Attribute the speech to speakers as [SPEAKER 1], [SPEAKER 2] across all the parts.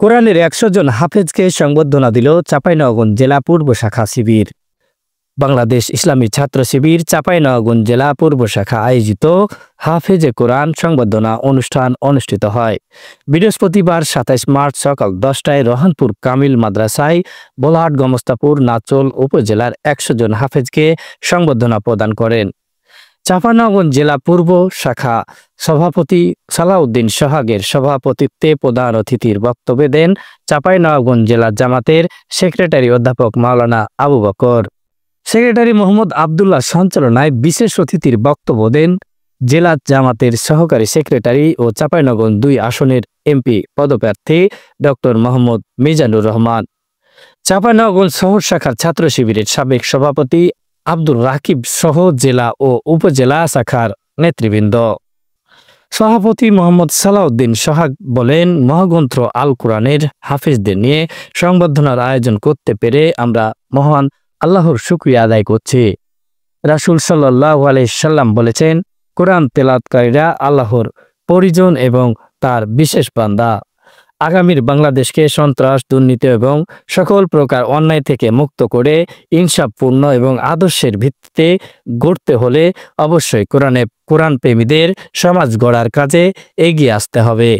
[SPEAKER 1] কোরআনের ১০০ জন হাফেজকে সংবর্ধনা দিল চাঁপাইনবাবগঞ্জ জেলা পূর্ব শাখা শিবির। বাংলাদেশ ইসলামী ছাত্র শিবির চাঁপাইনবাবগঞ্জ জেলা পূর্ব শাখা আয়োজিত হাফেজে কোরআন সংবর্ধনা অনুষ্ঠান অনুষ্ঠিত হয় বৃহস্পতিবার ২৭ মার্চ সকাল ১০টায় রহনপুর কামিল মাদ্রাসায় বোলাহাট গমস্তাপুর নাচল উপজেলার ১০০ জন হাফেজকে সংবর্ধনা প্রদান করেন। চাঁপাইনবাবগঞ্জ জেলা পূর্ব শাখা সভাপতি সালাউদ্দিন সোহাগের সভাপতিত্বে প্রধান অতিথির বক্তব্য দেন চাঁপাইনবাবগঞ্জ জেলা জামাতের সেক্রেটারি অধ্যাপক মাওলানা আবু বকর। সেক্রেটারি মোহাম্মদ আবদুল্লাহ সঞ্চালনায় বিশেষ অতিথির বক্তব্য দেন জেলা জামাতের সহকারী সেক্রেটারি ও চাঁপাইনবাবগঞ্জ ২ আসনের এমপি পদপ্রার্থী ডক্টর মোহাম্মদ মিজানুর রহমান, চাঁপাইনবাবগঞ্জ শহর শাখার ছাত্র শিবিরের সাবেক সভাপতি আব্দুর রাকিব সহ জেলা ও উপজেলা শাখার নেতৃবৃন্দ। সভাপতি মোহাম্মদ সালাউদ্দিন সোহাগ বলেন, মহাগ্রন্থ আল কোরআনের হাফেজদের নিয়ে সংবর্ধনার আয়োজন করতে পেরে আমরা মহান আল্লাহর শুকরিয়া আদায় করছি। রাসূল সাল্লাল্লাহু আলাইহি সাল্লাম বলেছেন, কোরআন তেলাওয়াতকারীরা আল্লাহর পরিজন এবং তার বিশেষ বান্দা। আগামীর বাংলাদেশকে সন্ত্রাস, দুর্নীতি এবং সকল প্রকার অন্যায় থেকে মুক্ত করে ইনসাফপূর্ণ এবং আদর্শের ভিত্তিতে গড়তে হলে অবশ্যই কোরআন প্রেমীদের সমাজ গড়ার কাজে এগিয়ে আসতে হবে।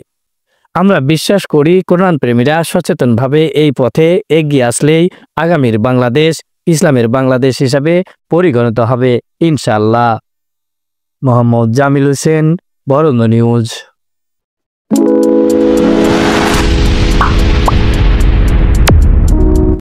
[SPEAKER 1] আমরা বিশ্বাস করি কোরআন প্রেমীরা সচেতনভাবে এই পথে এগিয়ে আসলেই আগামীর বাংলাদেশ ইসলামের বাংলাদেশ হিসাবে পরিগণিত হবে ইনশাআল্লাহ। মোহাম্মদ জামিল হোসেন, বরেন্দ্র নিউজ।